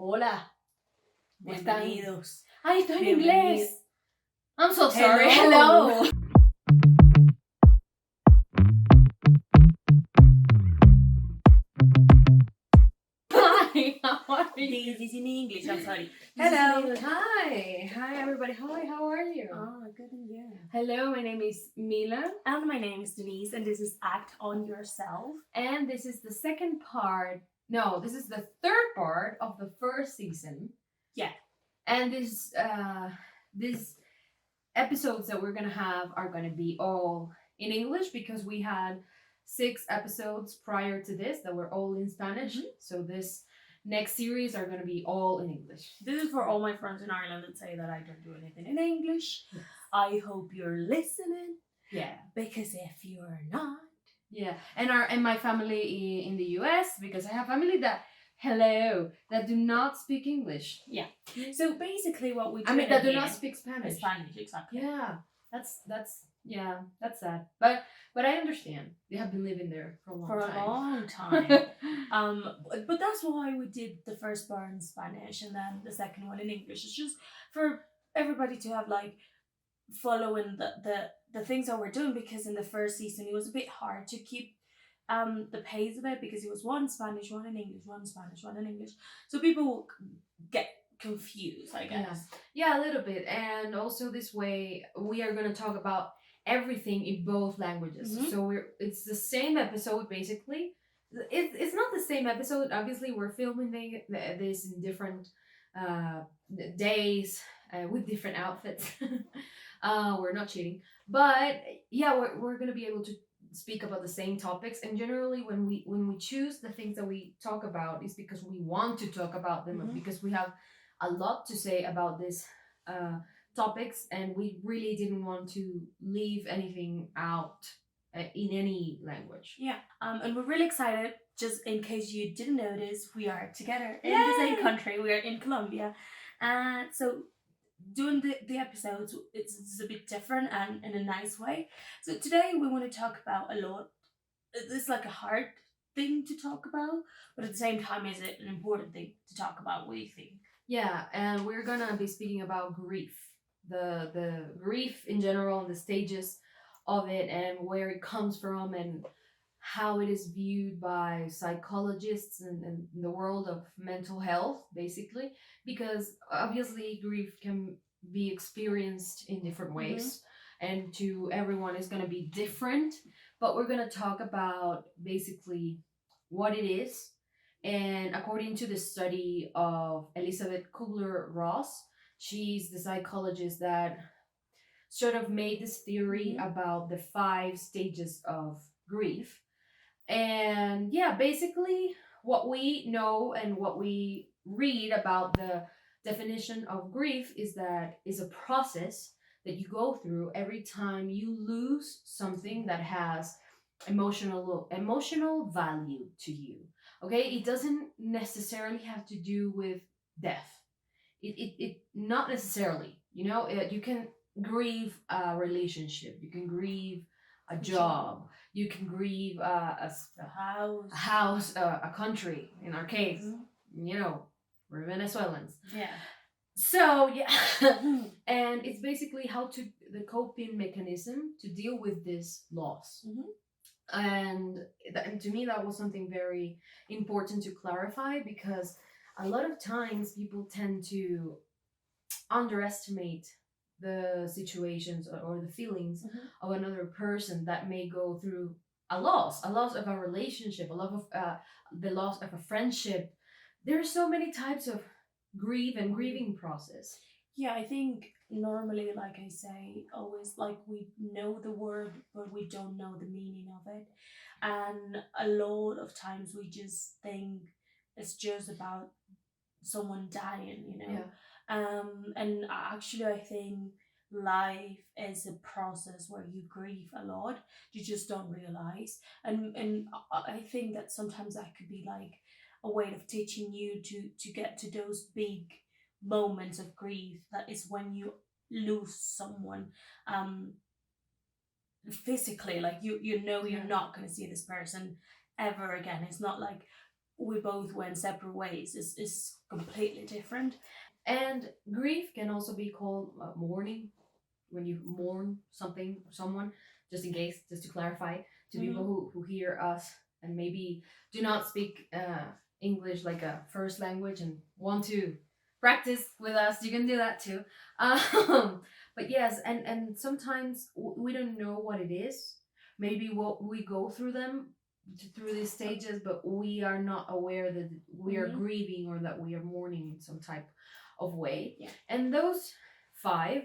Hola. Bienvenidos. Ay, estoy en inglés. I'm so sorry. Hello. Hello. Hi, how are you? This is in English, I'm sorry. This is Hello. in English. Hi. Hi, everybody. Hi, how are you? Good and you. Hello, my name is Mila. And my name is Denise, and this is Act on Yourself. And this is the second part. No, this is the third part of the first season. Yeah. And these episodes that we're gonna have are gonna be all in English because we had 6 episodes prior to this that were all in Spanish. Mhm. So this next series are gonna be all in English. This is for all my friends in Ireland that say that I don't do anything in English. Yes. I hope you're listening, Yeah. because if you're not, Yeah. And my family in the US, because I have family that do not speak English. yeah. So basically, what we do. I mean, that do not speak Spanish. Spanish, exactly. Yeah, that's sad. But I understand. They have been living there for a long time. But that's why we did the first part in Spanish and then the second one in English. It's just for everybody to have like following the things that we're doing, because in the first season it was a bit hard to keep the pace of it, because it was one Spanish, one in English, one Spanish, one in English. So people get confused, I guess. Yeah, a little bit. And also this way we are going to talk about everything in both languages. Mhm. So it's the same episode basically. It's not the same episode. Obviously, we're filming this in different days with different outfits. We're not cheating, but yeah, we're gonna be able to speak about the same topics. And generally, when we choose the things that we talk about, is because we want to talk about them, Mhm. because we have a lot to say about these topics, and we really didn't want to leave anything out in any language. Yeah. And we're really excited. Just in case you didn't notice, we are together in the same Yay! country. We are in Colombia, and so doing the episodes, it's a bit different and in a nice way. So today we want to talk about a lot. It's like a hard thing to talk about, but at the same time, is it an important thing to talk about? What do you think? Yeah, and we're gonna be speaking about grief, the grief in general, and the stages of it, and where it comes from, and how it is viewed by psychologists and the world of mental health, basically. Because obviously, grief can be experienced in different ways, and to everyone is gonna be different. But we're gonna talk about basically what it is. And according to the study of Elizabeth Kubler Ross, she's the psychologist that sort of made this theory about the 5 stages of grief. And yeah, basically, what we know and what we read about the definition of grief is that is a process that you go through every time you lose something that has emotional value to you. Okay, it doesn't necessarily have to do with death. It not necessarily. You can grieve a relationship. You can grieve a job. You can grieve a house, a country. In our case, we're Venezuelans. Yeah. So yeah, and it's basically the coping mechanism to deal with this loss. And to me, that was something very important to clarify, because a lot of times people tend to underestimate the situations or the feelings of another person that may go through a loss of a relationship, a loss of the loss of a friendship. There are so many types of grieving process. Yeah, I think normally, like I say, always, like, we know the word, but we don't know the meaning of it. And a lot of times we just think it's just about someone dying. Yeah. And actually, I think life is a process where you grieve a lot. You just don't realize. And I think that sometimes that could be like a way of teaching you to get to those big moments of grief. That is when you lose someone physically, like you're Yeah. not going to see this person ever again. It's not like we both went separate ways is completely different. And grief can also be called mourning, when you mourn something or someone, just in case, just to clarify to people who hear us and maybe do not speak English like a first language and want to practice with us, you can do that too. But yes, and sometimes we don't know what it is. Maybe what we go through them through these stages, but we are not aware that we are grieving or that we are mourning in some type of way. Yeah. And those 5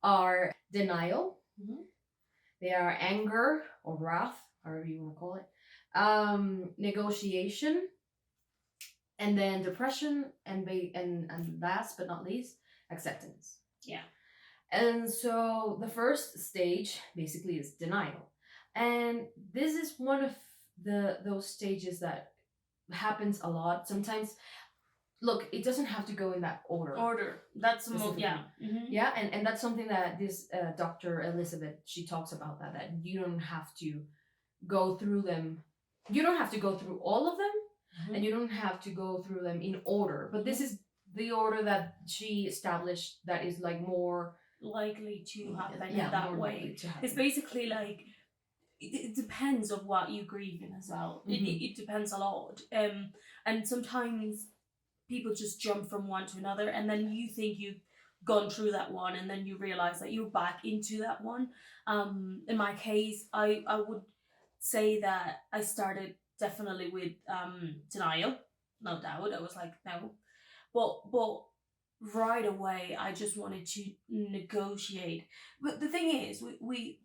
are denial. They are anger or wrath, however you want to call it. Negotiation, and then depression, and last but not least, acceptance. Yeah. And so the first stage basically is denial, and this is one of those stages that happens a lot. Sometimes, look, it doesn't have to go in that order. That's more, yeah. Yeah, and that's something that this Dr. Elizabeth, she talks about that you don't have to go through them. You don't have to go through all of them, and you don't have to go through them in order. But this is the order that she established that is like more likely to happen in that way. It's basically like it depends on what you grieve in as well. It depends a lot. And sometimes people just jump from one to another, and then you think you've gone through that one, and then you realize that you're back into that one. In my case, I would say that I started definitely with denial, no doubt. I was like, no, but right away I just wanted to negotiate. But the thing is, we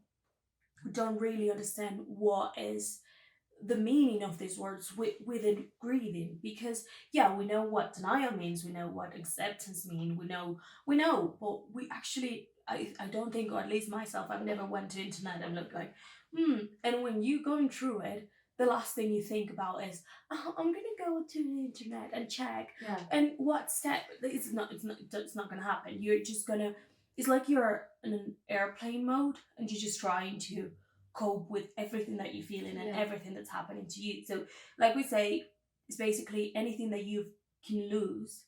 don't really understand what is the meaning of these words within grieving, because yeah, we know what denial means, we know what acceptance mean, we know, but we actually, I don't think, or at least myself, I've never went to internet and looked like and when you going through it, the last thing you think about is, oh, I'm gonna go to the internet and check. Yeah. And what step? It's not gonna happen. You're just gonna. It's like you're in an airplane mode, and you're just trying to cope with everything that you're feeling and everything that's happening to you. So, like we say, it's basically anything that you can lose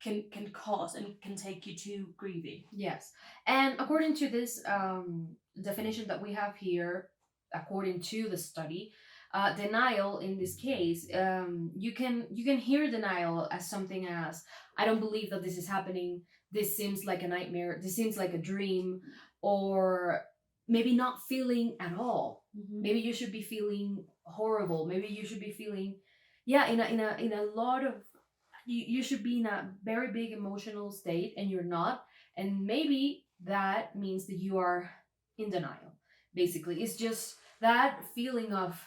can cause and can take you to grieving. Yes, and according to this definition that we have here, according to the study, denial in this case, you can hear denial as something as, I don't believe that this is happening, this seems like a nightmare, this seems like a dream, or maybe not feeling at all. Maybe you should be feeling horrible, maybe you should be feeling in a lot of, you should be in a very big emotional state and you're not, and maybe that means that you are in denial. Basically, it's just that feeling of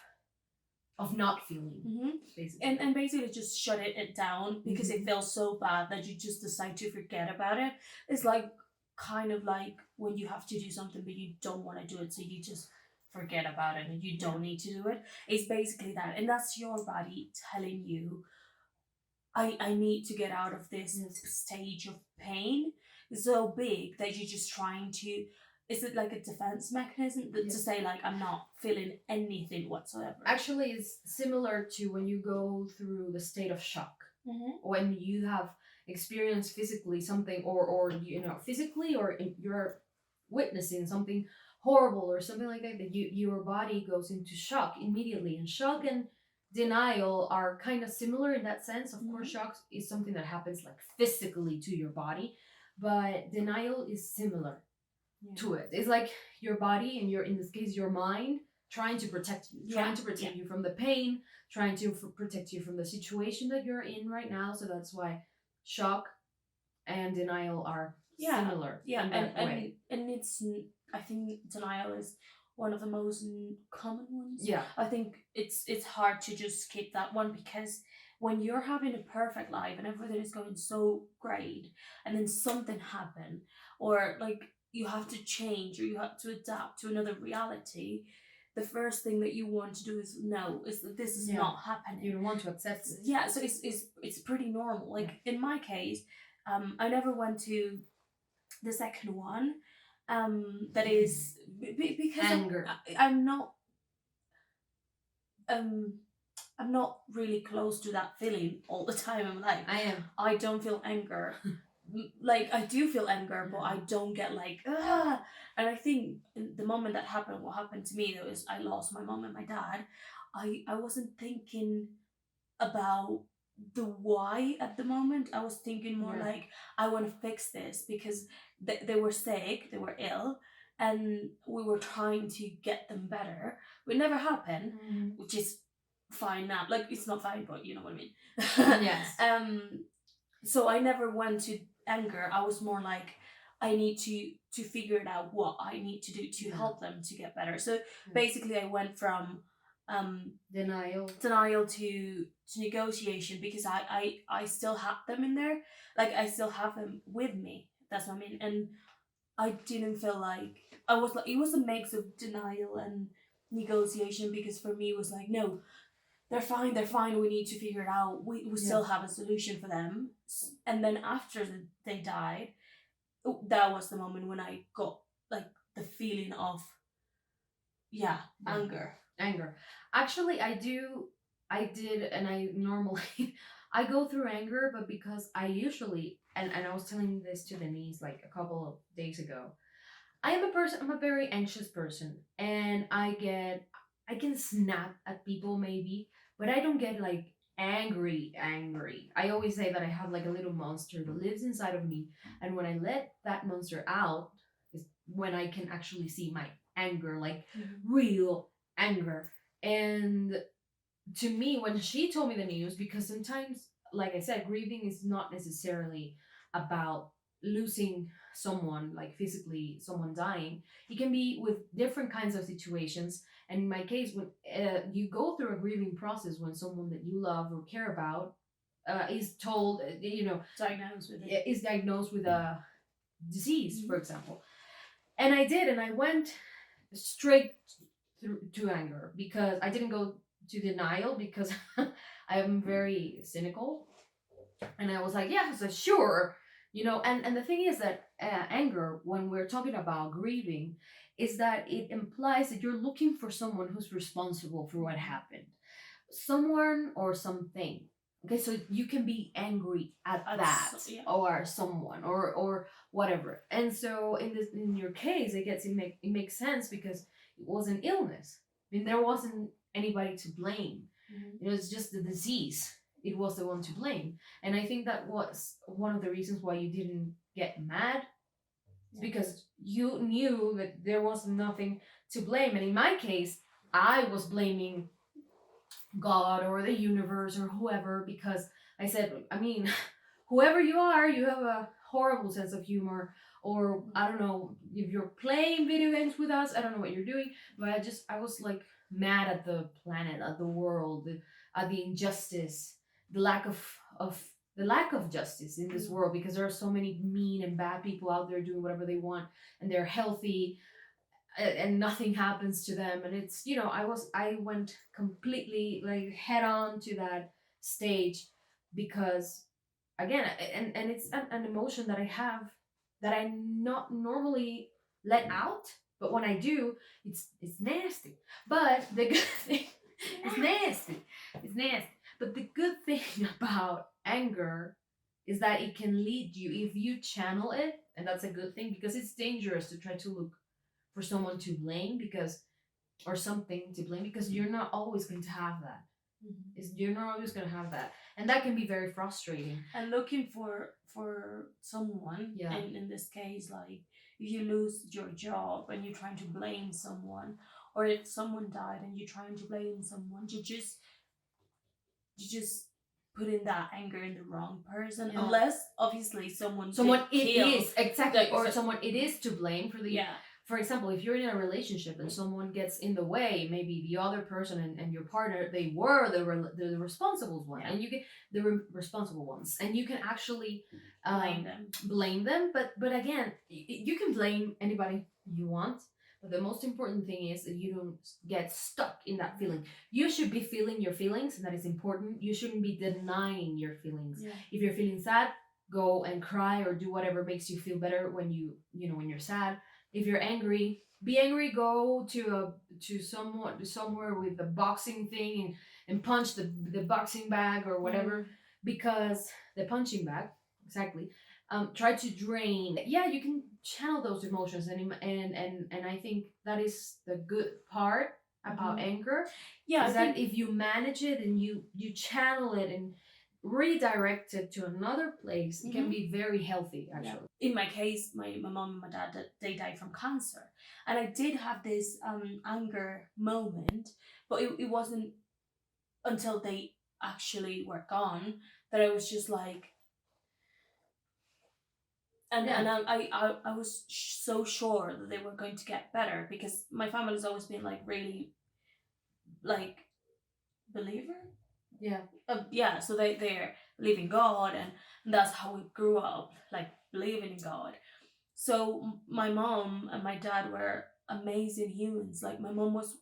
not feeling, basically. And basically just shut it down because it feels so bad that you just decide to forget about it. It's like kind of like when you have to do something but you don't want to do it, so you just forget about it and you don't need to do it. It's basically that, and that's your body telling you, I need to get out of this stage of pain so big that you're just trying to. Is it like a defense mechanism to say, like, I'm not feeling anything whatsoever? Actually, it's similar to when you go through the state of shock. When you have experienced physically something, or physically, or you're witnessing something horrible or something like that, that your body goes into shock immediately. And shock and denial are kind of similar in that sense. Of course, shock is something that happens like physically to your body, but denial is similar to it. It's like your body, and in this case your mind, trying to protect you, trying to protect you from the pain, trying to protect you from the situation that you're in right now. So that's why shock and denial are similar. Yeah, and it's, I think denial is one of the most common ones. Yeah, I think it's hard to just skip that one, because when you're having a perfect life and everything is going so great, and then something happen, or like you have to change, or you have to adapt to another reality, the first thing that you want to do is that this is not happening. You don't want to accept it. Yeah, so it's pretty normal. Like in my case, I never went to the second one. That is because anger. I'm not I'm not really close to that feeling all the time. I'm like, I am. I don't feel anger. Like, I do feel anger, but I don't get like, ah. And I think in the moment that happened, what happened to me, though, is I lost my mom and my dad. I wasn't thinking about the why at the moment. I was thinking more Yeah. like, I want to fix this because they were sick, they were ill, and we were trying to get them better. It never happened, which is fine now. Like, it's not fine, but you know what I mean. Yes. So I never went to anger. I was more like, I need to figure it out what I need to do to help them to get better. So basically I went from Denial to negotiation, because I still have them in there. Like, I still have them with me. That's what I mean. And I didn't feel like I was like, it was a mix of denial and negotiation, because for me it was like, no, they're fine, we need to figure it out, we still have a solution for them. And then after they died, that was the moment when I got like the feeling of anger. Actually, I did, and I normally I go through anger, but because I usually, and I was telling this to Denise like a couple of days ago, I'm a very anxious person, and I can snap at people maybe, but I don't get like angry. I always say that I have like a little monster that lives inside of me, and when I let that monster out is when I can actually see my anger, like real anger. And to me, when she told me the news, because sometimes, like I said, grieving is not necessarily about losing someone, like physically someone dying. It can be with different kinds of situations. And in my case, when you go through a grieving process, when someone that you love or care about is told, Diagnosed with it. is diagnosed with a disease, for example. And I did, and I went straight through to anger, because I didn't go to denial, because I am very cynical, and I was like, yeah, so sure, and the thing is that anger, when we're talking about grieving, is that it implies that you're looking for someone who's responsible for what happened, someone or something. Okay, so you can be angry at that, or someone, or whatever. And so in your case, it makes sense, because it was an illness. I mean, there wasn't anybody to blame. It was just the disease. It was the one to blame. And I think that was one of the reasons why you didn't get mad, because you knew that there was nothing to blame. And in my case, I was blaming God or the universe or whoever, because I said, I mean, whoever you are, you have a horrible sense of humor, or I don't know if you're playing video games with us, I don't know what you're doing, but I was like mad at the planet, at the world, at the injustice, the lack of justice in this world, because there are so many mean and bad people out there doing whatever they want, and they're healthy, and nothing happens to them. And it's, I went completely like head on to that stage, because again, and it's an emotion that I have, that I not normally let out, but when I do, it's nasty. But the good thing, it's nasty, but the good thing about anger is that it can lead you, if you channel it, and that's a good thing, because it's dangerous to try to look for someone to blame, or something to blame, because you're not always going to have that. You're not always going to have that, and that can be very frustrating. And looking for someone, in this case, like if you lose your job and you're trying to blame someone, or if someone died and you're trying to blame someone, you just putting that anger in the wrong person, unless obviously someone it is exactly, or someone it is to blame for the For example, if you're in a relationship and someone gets in the way, maybe the other person and your partner, they were the responsible one, and you get responsible ones, and you can actually blame them. But again, you can blame anybody you want. But the most important thing is that you don't get stuck in that feeling. You should be feeling your feelings, and that is important. You shouldn't be denying your feelings. If you're feeling sad, go and cry or do whatever makes you feel better when when you're sad. If you're angry, be angry. Go to somewhere with a boxing thing and punch the boxing bag or whatever, because the punching bag, exactly, try to drain. Yeah, you can channel those emotions, and I think that is the good part about anger. Yeah, is that if you manage it and you channel it and redirect it to another place, it can be very healthy, actually. In my case, my mom and my dad, they died from cancer, and I did have this anger moment, but it wasn't until they actually were gone that I was just like, and I was so sure that they were going to get better, because my family's always been like really like believer. Yeah, so they're believing God, and that's how we grew up, like believing in God. So my mom and my dad were amazing humans. Like my mom was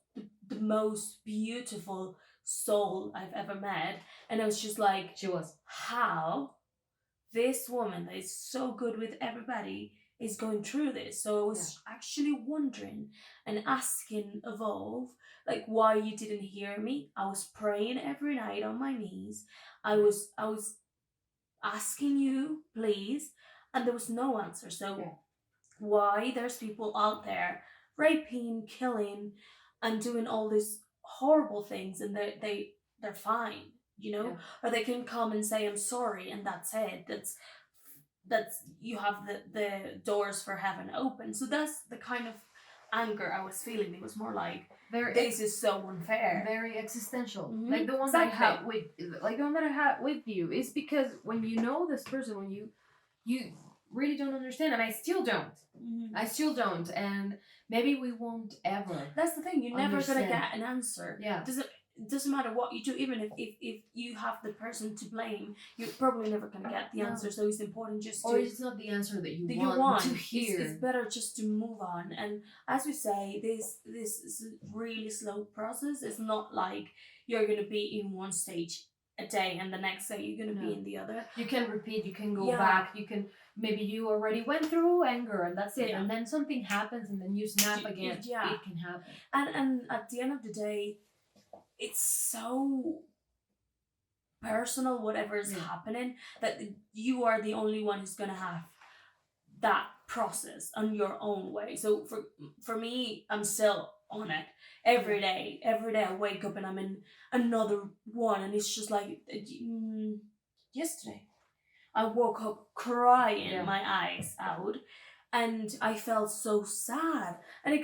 the most beautiful soul I've ever met, and I was just like, She was. how this woman that is so good with everybody is going through this. So I was actually wondering and asking Evolve, like, why you didn't hear me. I was praying every night on my knees. I was asking you, please, and there was no answer. So why there's people out there raping, killing, and doing all these horrible things, and they're fine, or they can come and say I'm sorry, and that's it. That's you have the doors for heaven open. So that's the kind of anger I was feeling. It was more like, this is so unfair, very existential. Mhm. Like the one Exactly. that I have with, like the one that I have with you, is because when you know this person, when you really don't understand, and I still don't. I still don't, and maybe we won't ever. That's the thing. You're never Understand. gonna get an answer. Yeah. Doesn't matter what you do. Even if you have the person to blame, you're probably never gonna get the answer. So it's important just to. Or it's not the answer that you want to hear. It's better just to move on. And as we say, this is a really slow process. It's not like you're gonna be in one stage a day and the next day you're gonna be in the other. You can repeat. You can go back. You can. Maybe you already went through anger and that's it, and then something happens and then you snap again. Yeah. It can happen. And at the end of the day, it's so personal, whatever is happening, that you are the only one who's gonna have that process on your own way. So for me, I'm still on it every day. Every day I wake up and I'm in another one, and it's just like yesterday I woke up crying my eyes out, and I felt so sad. And you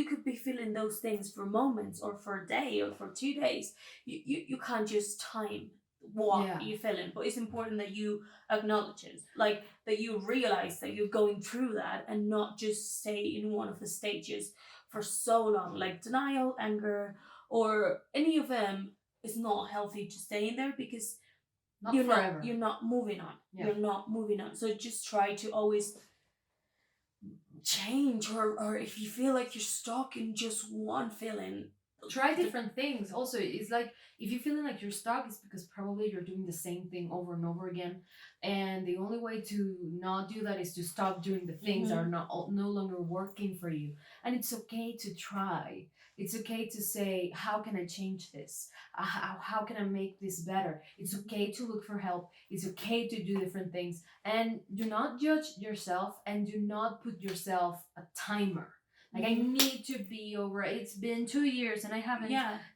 could be feeling those things for moments or for a day or for 2 days. You can't just time what you're feeling, but it's important that you acknowledge it, like that you realize that you're going through that, and not just stay in one of the stages for so long, like denial, anger, or any of them is not healthy to stay in there, because you're not moving on. You're not moving on. So just try to always change, or if you feel like you're stuck in just one feeling, try different things. Also, it's like if you're feeling like you're stuck, it's because probably you're doing the same thing over and over again, and the only way to not do that is to stop doing the things that are no longer working for you. And it's okay to try. It's okay to say, how can I change this? How can I make this better? It's okay to look for help. It's okay to do different things, and do not judge yourself, and do not put yourself a timer. Like, I need to be over. It's been 2 years and I haven't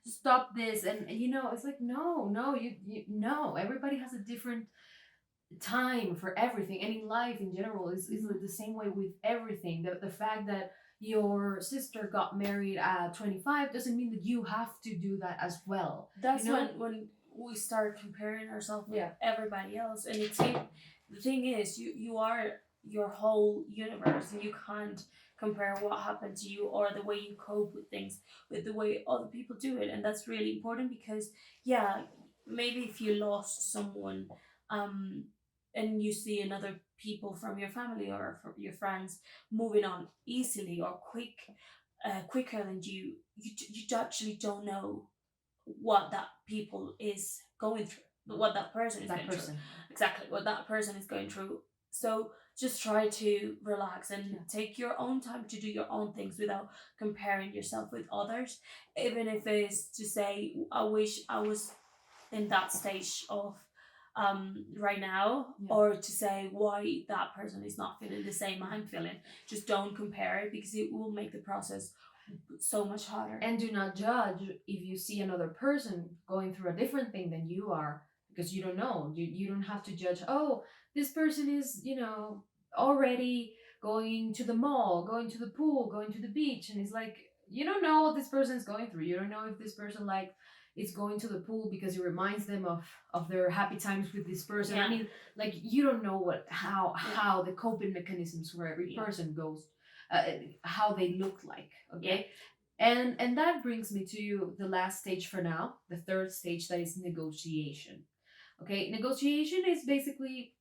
stopped this. And it's like, no, you no. Everybody has a different time for everything. And in life in general is the same way with everything. The fact that your sister got married at 25 doesn't mean that you have to do that as well. That's when we start comparing ourselves with everybody else. And the thing is, you are your whole universe, and you can't compare what happened to you or the way you cope with things with the way other people do it. And that's really important, because maybe if you lost someone, and you see another people from your family or from your friends moving on easily or quicker than you actually don't know what that people is going through, what that person is going through. Exactly, what that person is going through. So just try to relax and Yeah. take your own time to do your own things without comparing yourself with others. Even if it's to say, I wish I was in that stage of right now, Yeah. or to say why that person is not feeling the same I'm feeling. Just don't compare it, because it will make the process so much harder. And do not judge if you see another person going through a different thing than you are, because you don't know. You don't have to judge, oh, this person is, already going to the mall, going to the pool, going to the beach. And it's like, you don't know what this person is going through. You don't know if this person, like, is going to the pool because it reminds them of their happy times with this person. Yeah. I mean, like, you don't know how the coping mechanisms for every person goes, how they look like. Okay. And that brings me to the last stage for now, the third stage, that is negotiation. Okay, negotiation is basically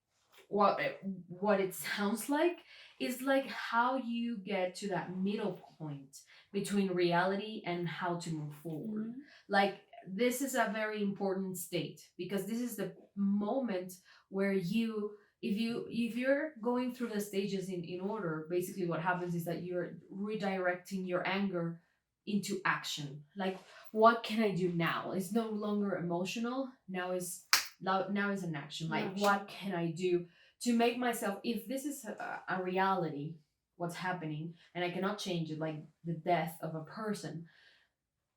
what it sounds like. Is like how you get to that middle point between reality and how to move forward. Mhm. Like, this is a very important state, because this is the moment where if you're going through the stages in order, basically what happens is that you're redirecting your anger into action. Like, what can I do now? It's no longer emotional. Now is an action. Like, Action. what can I do to make myself, if this is a reality, what's happening, and I cannot change it, like the death of a person,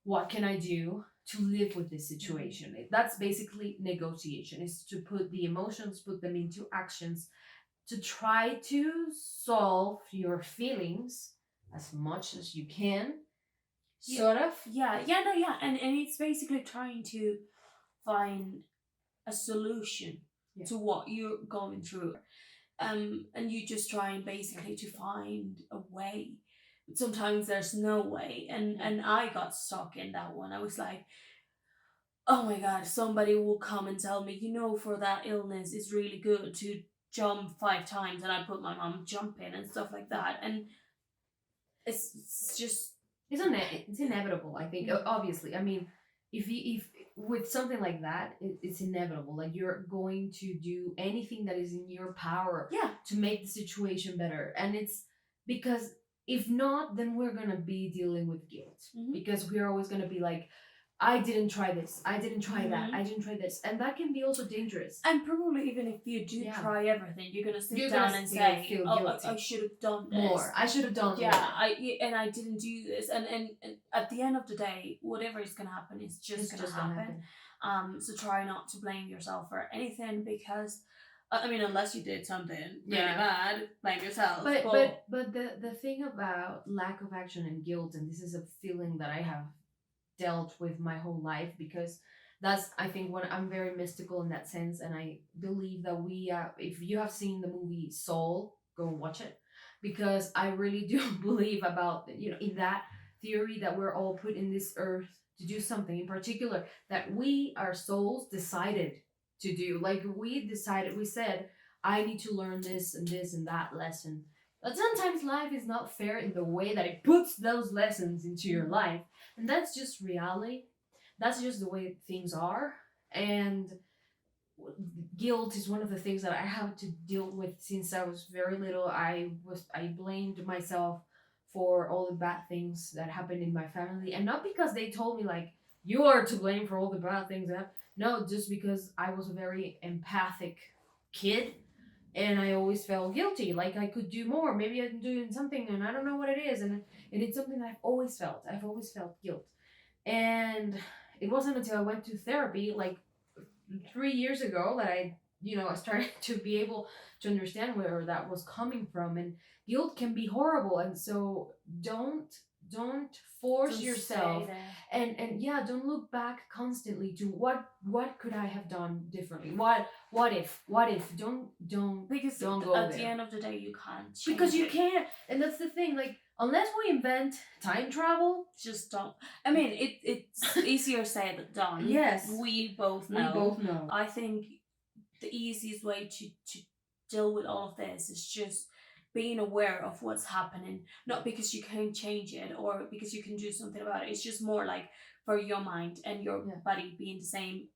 what can I do to live with this situation? That's basically negotiation, is to put the emotions, put them into actions, to try to solve your feelings as much as you can, sort of. And it's basically trying to find a solution to what you're going through, and you just trying basically to find a way. Sometimes there's no way, and I got stuck in that one. I was like, oh my god, somebody will come and tell me, for that illness it's really good to jump 5 times, and I put my mom jumping and stuff like that, and it's just It's inevitable, I think. Obviously, I mean, if with something like that, it's inevitable. Like, you're going to do anything that is in your power to make the situation better, and it's because if not, then we're gonna be dealing with guilt, because we're always gonna be like, I didn't try this, I didn't try that, I didn't try this, and that can be also dangerous. And probably even if you do try everything, you're gonna sit You're down gonna and still say, feel "Oh, guilty. I should have done this More. I should have done more." I didn't do this." And at the end of the day, whatever is gonna happen is just gonna happen. So try not to blame yourself for anything, because I mean, unless you did something really bad, blame yourself. But the thing about lack of action and guilt, and this is a feeling that I have dealt with my whole life, because that's, I think, when I'm very mystical in that sense, and I believe that if you have seen the movie Soul, go watch it, because I really do believe about, in that theory that we're all put in this earth to do something in particular, that our souls decided to do. Like, we said, I need to learn this and this and that lesson. But sometimes life is not fair in the way that it puts those lessons into your life. And that's just reality. That's just the way things are. And guilt is one of the things that I have to deal with since I was very little. I blamed myself for all the bad things that happened in my family. And not because they told me, like, you are to blame for all the bad things that. No, just because I was a very empathic kid, and I always felt guilty, like I could do more. Maybe I'm doing something and I don't know what it is, and it's something that I've always felt. I've always felt guilt, and it wasn't until I went to therapy, like 3 years ago, that I started to be able to understand where that was coming from. And guilt can be horrible, and so don't force yourself, and don't look back constantly to what could I have done differently, what if don't because don't go at there. the end of the day you can't change Because you it. can't, and that's the thing, like, unless we invent time travel, just don't. I mean, it's easier said than done. Yes, we both know. I think the easiest way to deal with all of this is just being aware of what's happening, not because you can change it or because you can do something about it. It's just more like for your mind and your body be in the same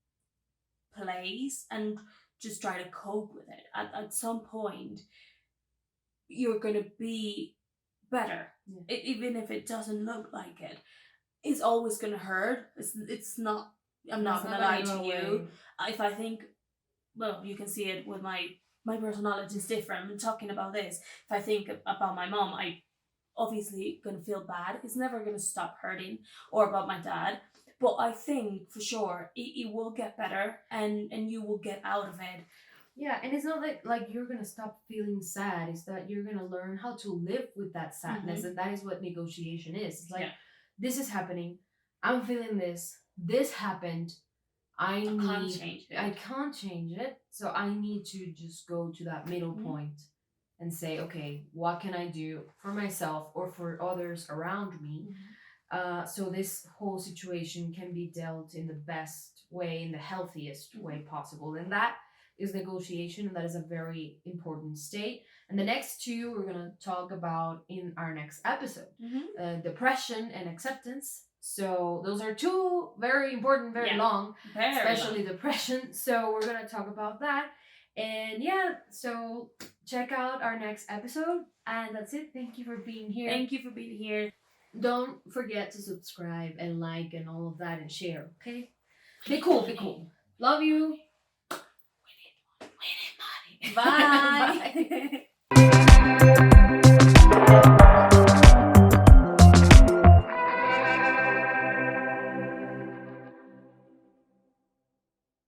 place, and just try to cope with it. At some point, you're gonna be better, even if it doesn't look like it. It's always gonna hurt. It's not. I'm not gonna lie to you. If I think, well, you can see it with my personality is different. I'm talking about this. If I think about my mom, I obviously gonna feel bad. It's never gonna stop hurting. Or about my dad. But I think for sure it will get better, and you will get out of it. Yeah, and it's not like you're gonna stop feeling sad. It's that you're gonna learn how to live with that sadness, and that is what negotiation is. It's like, this is happening. I'm feeling this. This happened. I can't change it. So I need to just go to that middle point and say, okay, what can I do for myself or for others around me? So this whole situation can be dealt in the best way, in the healthiest way possible. And that is negotiation, and that is a very important state. And the next two we're going to talk about in our next episode. Depression and acceptance. So those are two very important, very long, especially depression. So we're going to talk about that. And so check out our next episode. And that's it. Thank you for being here. Don't forget to subscribe and like and all of that and share, okay? Be cool. Love you. We need money. Bye. Bye.